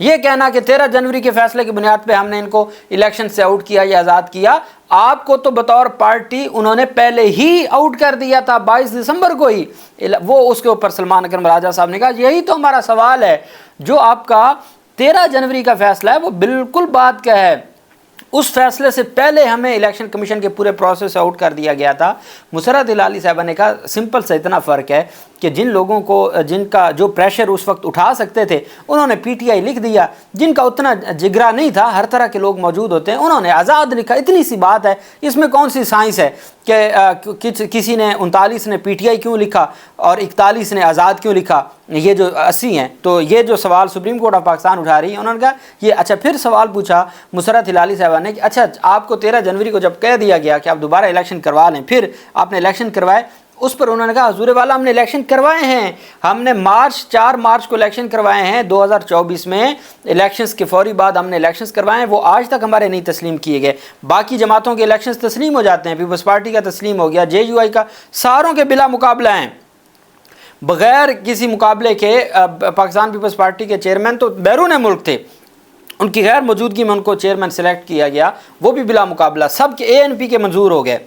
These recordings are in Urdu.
یہ کہنا کہ 13 جنوری کے فیصلے کی بنیاد پہ ہم نے ان کو الیکشن سے آؤٹ کیا یا آزاد کیا، آپ کو تو بطور پارٹی انہوں نے پہلے ہی آؤٹ کر دیا تھا 22 دسمبر کو ہی۔ وہ اس کے اوپر سلمان اکرم راجہ صاحب نے کہا یہی تو ہمارا سوال ہے، جو آپ کا 13 جنوری کا فیصلہ ہے وہ بالکل بات کا ہے، اس فیصلے سے پہلے ہمیں الیکشن کمیشن کے پورے پروسیس سے آؤٹ کر دیا گیا تھا۔ مسرت ہلالی صاحبہ نے کہا سمپل سے اتنا فرق ہے کہ جن لوگوں کو جن کا جو پریشر اس وقت اٹھا سکتے تھے انہوں نے پی ٹی آئی لکھ دیا، جن کا اتنا جگرا نہیں تھا، ہر طرح کے لوگ موجود ہوتے ہیں، انہوں نے آزاد لکھا۔ اتنی سی بات ہے، اس میں کون سی سائنس ہے کہ کسی نے 39 نے پی ٹی آئی کیوں لکھا اور 41 نے آزاد کیوں لکھا، یہ جو 80 ہیں۔ تو یہ جو سوال سپریم کورٹ آف پاکستان اٹھا رہی ہے، انہوں نے کہا یہ اچھا پھر سوال پوچھا مسرت ہلالی صاحبہ نے کہ اچھا آپ کو 13 جنوری کو جب کہہ دیا گیا کہ آپ دوبارہ الیکشن کروا لیں، پھر آپ نے الیکشن کروائے، اس پر انہوں نے کہا حضور والا ہم نے الیکشن کروائے ہیں، ہم نے 4 مارچ کو الیکشن کروائے ہیں 2024 میں، الیکشنز کے فوری بعد ہم نے الیکشنز کروائے ہیں، وہ آج تک ہمارے نہیں تسلیم کیے گئے۔ باقی جماعتوں کے الیکشنز تسلیم ہو جاتے ہیں، پیپلز پارٹی کا تسلیم ہو گیا، جے یو آئی کا، ساروں کے بلا مقابلہ ہیں، بغیر کسی مقابلے کے۔ پاکستان پیپلز پارٹی کے چیئرمین تو بیرون ملک تھے، ان کی غیر موجودگی میں ان کو چیئرمین سلیکٹ کیا گیا، وہ بھی بلا مقابلہ، سب کے اے این پی کے منظور ہو گئے،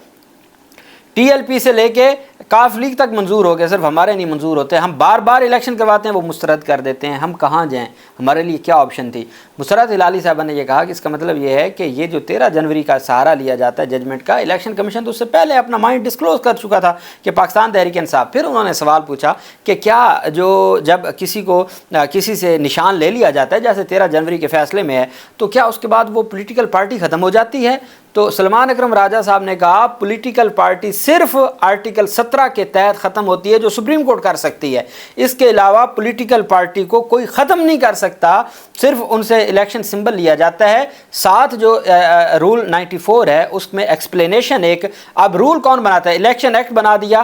ٹی ایل پی سے لے کے کاف لیگ تک منظور ہو گئے، صرف ہمارے نہیں منظور ہوتے۔ ہم بار بار الیکشن کرواتے ہیں، وہ مسترد کر دیتے ہیں، ہم کہاں جائیں، ہمارے لیے کیا آپشن تھی۔ مسرت ہلالی صاحبہ نے یہ کہا کہ اس کا مطلب یہ ہے کہ یہ جو 13 جنوری کا سہارا لیا جاتا ہے ججمنٹ کا، الیکشن کمیشن تو اس سے پہلے اپنا مائنڈ ڈسکلوز کر چکا تھا کہ پاکستان تحریک انصاف۔ پھر انہوں نے سوال پوچھا کہ کیا جب کسی سے نشان لے لیا جاتا ہے جیسے 13 جنوری کے فیصلے میں ہے، تو کیا اس کے بعد وہ پولیٹیکل پارٹی ختم ہو جاتی ہے؟ تو سلمان اکرم راجہ صاحب نے کہا پولیٹیکل پارٹی صرف آرٹیکل 17 کے تحت ختم ہوتی ہے جو سپریم کورٹ کر سکتی ہے، اس کے علاوہ پولیٹیکل پارٹی کو کوئی ختم نہیں کر سکتا، صرف ان سے الیکشن سمبل لیا جاتا ہے۔ ساتھ جو رول 94 ہے اس میں ایکسپلینیشن ایک، اب رول کون بناتا ہے؟ الیکشن ایکٹ بنا دیا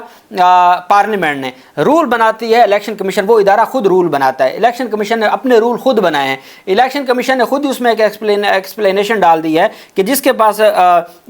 پارلیمنٹ نے، رول بناتی ہے الیکشن کمیشن، وہ ادارہ خود رول بناتا ہے، الیکشن کمیشن نے اپنے رول خود بنائے ہیں، الیکشن کمیشن نے خود ہی اس میں ایک ایکسپلینیشن ڈال دی ہے کہ جس کے پاس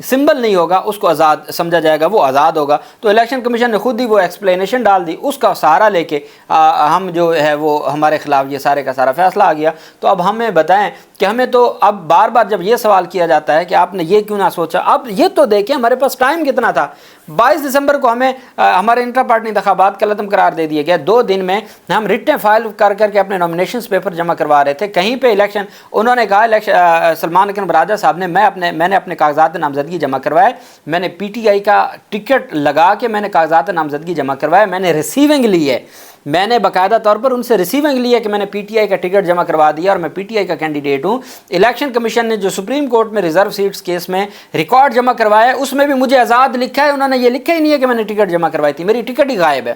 سمبل نہیں ہوگا اس کو آزاد سمجھا جائے گا، وہ آزاد ہوگا۔ تو الیکشن کمیشن نے خود ہی وہ ایکسپلینیشن ڈال دی، اس کا سہارا لے کے ہم جو ہے وہ ہمارے خلاف یہ سارے کا سارا فیصلہ آ گیا۔ تو اب ہمیں بتائیں کہ ہمیں تو اب بار بار جب یہ سوال کیا جاتا ہے کہ آپ نے یہ کیوں نہ سوچا، اب یہ تو دیکھیں ہمارے پاس ٹائم کتنا تھا۔ 22 دسمبر کو ہمیں ہمارے انٹرا پارٹی انتخابات کا لدم قرار دے دیا گیا، 2 دن میں ہم ریٹیں فائل کر کے اپنے نامینیشنز پیپر جمع کروا رہے تھے، کہیں پہ الیکشن انہوں نے کہا سلمان اکرم راجہ صاحب نے میں نے اپنے کاغذات نامزدگی جمع کروائے، میں نے پی ٹی آئی کا ٹکٹ لگا کے میں نے کاغذات نامزدگی جمع کروائے، میں نے ریسیونگ لی ہے، میں نے باقاعدہ طور پر ان سے ریسیونگ لی ہے کہ میں نے پی ٹی آئی کا ٹکٹ جمع کروا دیا اور میں پی ٹی آئی کا کینڈیڈیٹ ہوں۔ الیکشن کمیشن نے جو سپریم کورٹ میں ریزرو سیٹس کیس میں ریکارڈ جمع کروایا ہے اس میں بھی مجھے آزاد لکھا ہے، انہوں نے یہ لکھا ہی نہیں ہے کہ میں نے ٹکٹ جمع کروائی تھی، میری ٹکٹ ہی غائب ہے۔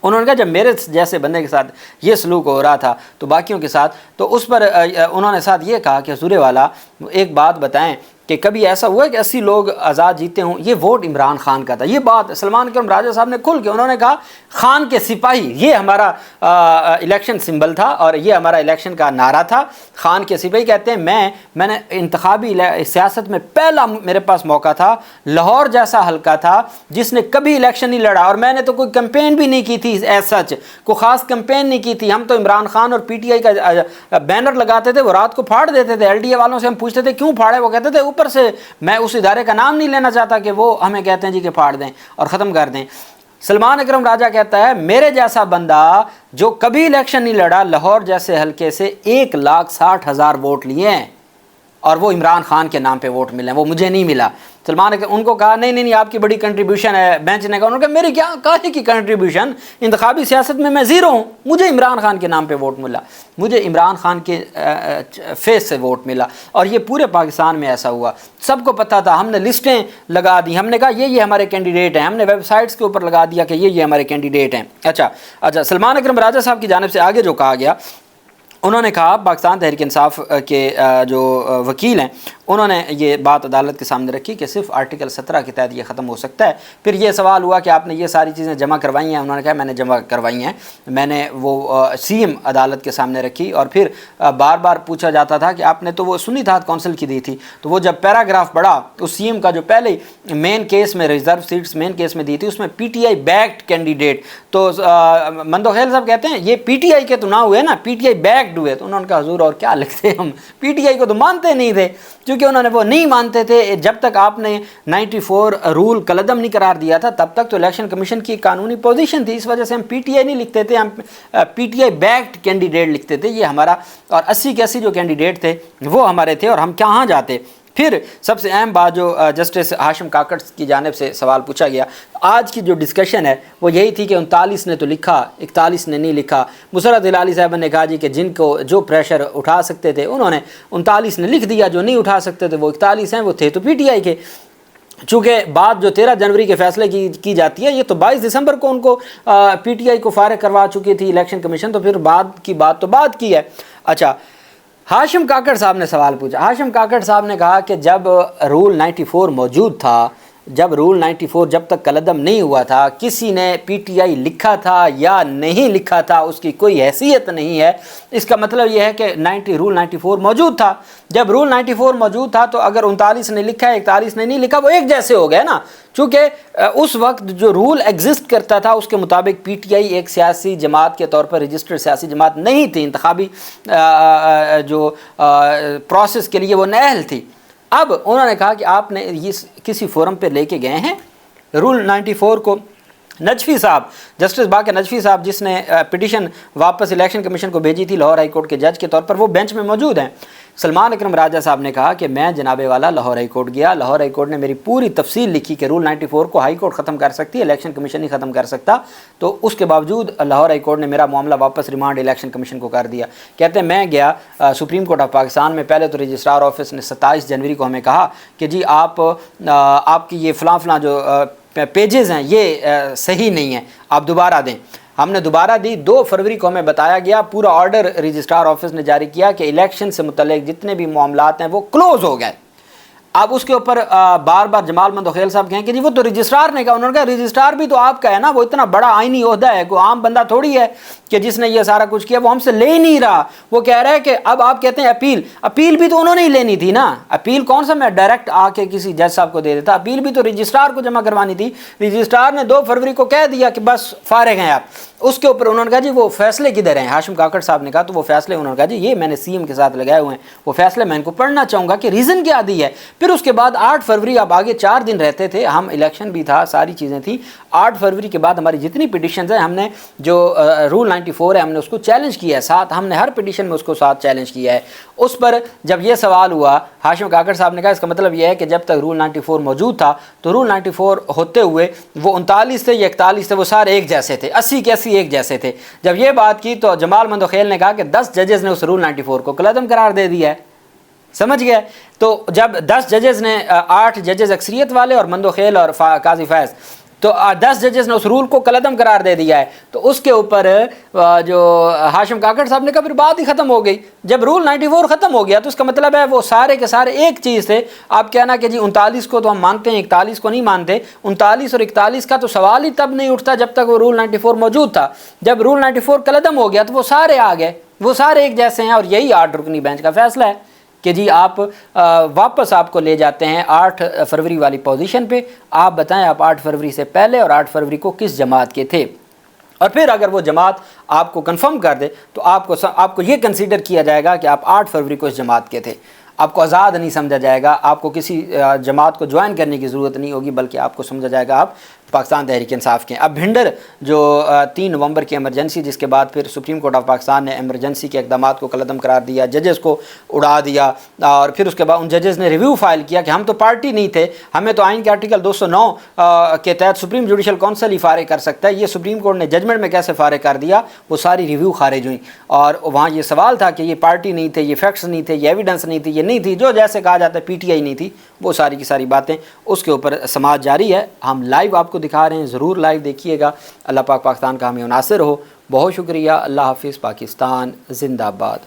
انہوں نے کہا جب میرے جیسے بندے کے ساتھ یہ سلوک ہو رہا تھا تو باقیوں کے ساتھ، تو اس پر انہوں نے ساتھ یہ کہا کہ حضور والا ایک بات بتائیں کہ کبھی ایسا ہوا ہے کہ 80 لوگ آزاد جیتے ہوں؟ یہ ووٹ عمران خان کا تھا۔ یہ بات سلمان اکرم راجہ صاحب نے کھل کے انہوں نے کہا خان کے سپاہی، یہ ہمارا الیکشن سمبل تھا اور یہ ہمارا الیکشن کا نعرہ تھا، خان کے سپاہی کہتے ہیں۔ میں نے انتخابی سیاست میں پہلا میرے پاس موقع تھا، لاہور جیسا حلقہ تھا جس نے کبھی الیکشن نہیں لڑا، اور میں نے تو کوئی کمپین بھی نہیں کی تھی، ایز سچ کوئی خاص کمپین نہیں کی تھی، ہم تو عمران خان اور پی ٹی آئی کا بینر لگاتے تھے، وہ رات کو پھاڑ دیتے تھے، ایل ڈی اے والوں سے ہم پوچھتے تھے کیوں پھاڑے، وہ کہتے تھے اوپر سے میں اس ادارے کا نام نہیں لینا چاہتا کہ وہ ہمیں کہتے ہیں جی کہ پھاڑ دیں اور ختم کر دیں۔ سلمان اکرم راجہ کہتا ہے میرے جیسا بندہ جو کبھی الیکشن نہیں لڑا، لاہور جیسے حلقے سے 1,60,000 ووٹ لیے ہیں اور وہ عمران خان کے نام پہ ووٹ ملے ہیں، وہ مجھے نہیں ملا۔ سلمان ان کو کہا نہیں آپ کی بڑی کنٹریبیوشن ہے، بینچ نے کہا، انہوں نے کہا میری کیا کاہے کی کنٹریبیوشن، انتخابی سیاست میں میں زیرو ہوں، مجھے عمران خان کے نام پہ ووٹ ملا، مجھے عمران خان کے فیس سے ووٹ ملا۔ اور یہ پورے پاکستان میں ایسا ہوا، سب کو پتہ تھا، ہم نے لسٹیں لگا دی، ہم نے کہا یہ ہمارے کینڈیڈیٹ ہیں، ہم نے ویب سائٹس کے اوپر لگا دیا کہ یہ ہمارے کینڈیڈیٹ ہیں۔ اچھا سلمان اکرم راجہ صاحب کی جانب سے آگے جو کہا گیا، انہوں نے کہا پاکستان تحریک انصاف کے جو وکیل ہیں انہوں نے یہ بات عدالت کے سامنے رکھی کہ صرف آرٹیکل 17 کے تحت یہ ختم ہو سکتا ہے۔ پھر یہ سوال ہوا کہ آپ نے یہ ساری چیزیں جمع کروائی ہیں، انہوں نے کہا میں نے جمع کروائی ہیں، میں نے وہ سی ایم عدالت کے سامنے رکھی، اور پھر بار بار پوچھا جاتا تھا کہ آپ نے تو وہ سنی اتحاد کونسل کی دی تھی، تو وہ جب پیراگراف پڑھا اس سی ایم کا جو پہلے مین کیس میں ریزرو سیٹس مین کیس میں دی تھی اس میں پی ٹی آئی بیکڈ کینڈیڈیٹ، تو مندو خیل صاحب کہتے ہیں یہ پی ٹی آئی کے تو نہ ہوئے نا، پی ٹی آئی بیکڈ ریجیکٹ ہوئے تو انہوں نے کہا حضور اور کیا لکھتے ہم پی ٹی آئی کو تو مانتے نہیں تھے، چونکہ انہوں نے وہ نہیں مانتے تھے جب تک آپ نے 94 رول کالعدم نہیں قرار دیا تھا تب تک تو الیکشن کمیشن کی قانونی پوزیشن تھی، اس وجہ سے ہم پی ٹی آئی نہیں لکھتے تھے، ہم پی ٹی آئی بیکڈ کینڈیڈیٹ لکھتے تھے، یہ ہمارا، اور 80 کے 80 جو کینڈیڈیٹ تھے وہ ہمارے تھے اور ہم کہاں جاتے۔ پھر سب سے اہم بات جو جسٹس ہاشم کاکڑ کی جانب سے سوال پوچھا گیا، آج کی جو ڈسکشن ہے وہ یہی تھی کہ 39 نے تو لکھا 41 نے نہیں لکھا۔ مسرت ہلالی صاحب نے کہا جی کہ جن کو جو پریشر اٹھا سکتے تھے انہوں نے 39 نے لکھ دیا، جو نہیں اٹھا سکتے تھے وہ 41 ہیں، وہ تھے تو پی ٹی آئی کے۔ چونکہ بات جو 13 جنوری کے فیصلے کی جاتی ہے، یہ تو 22 دسمبر کو ان کو پی ٹی آئی کو فارغ کروا چکی تھی الیکشن کمیشن، تو پھر بعد کی بات تو بعد کی ہے۔ اچھا، ہاشم کاکڑ صاحب نے سوال پوچھا، ہاشم کاکڑ صاحب نے کہا کہ جب رول 94 موجود تھا، جب رول 94 جب تک کالعدم نہیں ہوا تھا، کسی نے پی ٹی آئی لکھا تھا یا نہیں لکھا تھا اس کی کوئی حیثیت نہیں ہے، اس کا مطلب یہ ہے کہ رول 94 موجود تھا۔ جب رول 94 موجود تھا تو اگر 39 نے لکھا ہے 41 نے نہیں لکھا وہ ایک جیسے ہو گئے نا، چونکہ اس وقت جو رول ایگزسٹ کرتا تھا اس کے مطابق پی ٹی آئی ایک سیاسی جماعت کے طور پر رجسٹرڈ سیاسی جماعت نہیں تھی، انتخابی جو پروسیس کے لیے وہ نااہل تھی۔ اب انہوں نے کہا کہ آپ نے کسی فورم پہ لے کے گئے ہیں رول 94 کو۔ نجفی صاحب، جسٹس باقر نجفی صاحب جس نے پٹیشن واپس الیکشن کمیشن کو بھیجی تھی لاہور ہائی کورٹ کے جج کے طور پر، وہ بینچ میں موجود ہیں۔ سلمان اکرم راجہ صاحب نے کہا کہ میں جناب والا لاہور ہائی کورٹ گیا، لاہور ہائی کورٹ نے میری پوری تفصیل لکھی کہ رول 94 کو ہائی کورٹ ختم کر سکتی ہے، الیکشن کمیشن نہیں ختم کر سکتا، تو اس کے باوجود لاہور ہائی کورٹ نے میرا معاملہ واپس ریمانڈ الیکشن کمیشن کو کر دیا۔ کہتے ہیں میں گیا سپریم کورٹ آف پاکستان میں، پہلے تو رجسٹرار آفس نے 27 جنوری کو ہمیں کہا کہ جی آپ کی یہ فلاں جو پیجز ہیں یہ صحیح نہیں ہیں، آپ دوبارہ دیں۔ ہم نے دوبارہ دی، 2 فروری کو ہمیں بتایا گیا، پورا آرڈر رجسٹرار آفس نے جاری کیا کہ الیکشن سے متعلق جتنے بھی معاملات ہیں وہ کلوز ہو گئے۔ اب اس کے اوپر بار بار جمال مندوخیل صاحب کہیں کہ جی وہ تو رجسٹرار نے کہا، انہوں نے کہا رجسٹرار بھی تو آپ کا ہے نا، وہ اتنا بڑا آئینی عہدہ ہے، کوئی عام بندہ تھوڑی ہے کہ جس نے یہ سارا کچھ کیا، وہ ہم سے لے ہی نہیں رہا۔ وہ کہہ رہا ہے کہ اب آپ کہتے ہیں اپیل بھی تو انہوں نے ہی لینی تھی نا، اپیل کون سا میں ڈائریکٹ آ کے کسی جج صاحب کو دے دیتا، اپیل بھی تو رجسٹرار کو جمع کروانی تھی۔ رجسٹرار نے 2 فروری کو کہہ دیا کہ بس فارغ ہیں آپ۔ اس کے اوپر انہوں نے کہا جی وہ فیصلے کدھر ہیں، ہاشم کاکڑ صاحب نے کہا تو وہ فیصلے، انہوں نے کہا جی یہ میں نے سی ایم کے ساتھ لگائے ہوئے ہیں، وہ فیصلے میں ان کو پڑھنا چاہوں گا کہ ریزن کیا دی ہے۔ پھر اس کے بعد 8 فروری، اب آگے 4 دن رہتے تھے، ہم الیکشن بھی تھا، ساری چیزیں تھیں۔ 8 فروری کے بعد ہماری جتنی پٹیشنز ہیں، ہم نے جو رول 94 ہے ہم نے اس کو چیلنج کیا ہے، ساتھ ہم نے ہر پٹیشن میں اس کو ساتھ چیلنج کیا ہے۔ اس پر جب یہ سوال ہوا، ہاشم کاکڑ صاحب نے کہا اس کا مطلب یہ ہے کہ جب تک رول 94 موجود تھا تو رول 94 ہوتے ہوئے وہ 39 تھے یا 41 تھے، وہ سارے ایک جیسے تھے، 80 کے 80 ایک جیسے تھے۔ جب یہ بات کی تو جمال مندوخیل نے کہا کہ 10 ججز نے اس رول 94 کو کالعدم قرار دے دیا ہے، سمجھ گئے؟ تو جب 10 ججز نے، 8 ججز اکثریت والے اور مندوخیل اور قاضی فیض، تو 10 ججز نے اس رول کو کالعدم قرار دے دیا ہے، تو اس کے اوپر جو ہاشم کاکڑ صاحب نے کہا پھر بات ہی ختم ہو گئی۔ جب رول 94 ختم ہو گیا تو اس کا مطلب ہے وہ سارے کے سارے ایک چیز تھے۔ آپ کہنا کہ جی 39 کو تو ہم مانتے ہیں 41 کو نہیں مانتے، 39 اور 41 کا تو سوال ہی تب نہیں اٹھتا جب تک وہ رول 94 موجود تھا۔ جب رول 94 کالعدم ہو گیا تو وہ سارے آ گئے، وہ سارے ایک جیسے ہیں، اور یہی 8 رکنی بینچ کا فیصلہ ہے کہ جی آپ واپس آپ کو لے جاتے ہیں 8 فروری والی پوزیشن پہ۔ آپ بتائیں آپ 8 فروری سے پہلے اور 8 فروری کو کس جماعت کے تھے، اور پھر اگر وہ جماعت آپ کو کنفرم کر دے تو آپ کو یہ کنسیڈر کیا جائے گا کہ آپ 8 فروری کو اس جماعت کے تھے، آپ کو آزاد نہیں سمجھا جائے گا، آپ کو کسی جماعت کو جوائن کرنے کی ضرورت نہیں ہوگی، بلکہ آپ کو سمجھا جائے گا آپ پاکستان تحریک انصاف کے۔ اب بھنڈر جو 3 نومبر کی ایمرجنسی، جس کے بعد پھر سپریم کورٹ آف پاکستان نے ایمرجنسی کے اقدامات کو کالعدم قرار دیا، ججز کو اڑا دیا، اور پھر اس کے بعد ان ججز نے ریویو فائل کیا کہ ہم تو پارٹی نہیں تھے، ہمیں تو آئین کے آرٹیکل 209 کے تحت سپریم جوڈیشل کونسل ہی فارغ کر سکتا ہے، یہ سپریم کورٹ نے ججمنٹ میں کیسے فارغ کر دیا، وہ ساری ریویو خارج ہوئیں، اور وہاں یہ سوال تھا کہ یہ پارٹی نہیں تھے، یہ فیکٹس نہیں تھے، یہ ایویڈنس نہیں تھی، یہ نہیں تھی، جو جیسے کہا جاتا ہے پی ٹی آئی نہیں تھی، وہ ساری کی ساری باتیں، اس کے اوپر سماعت جاری ہے۔ ہم لائیو آپ کو دکھا رہے ہیں، ضرور لائیو دیکھیے گا۔ اللہ پاک پاکستان کا ہمیں عناصر ہو۔ بہت شکریہ۔ اللہ حافظ۔ پاکستان زندہ باد۔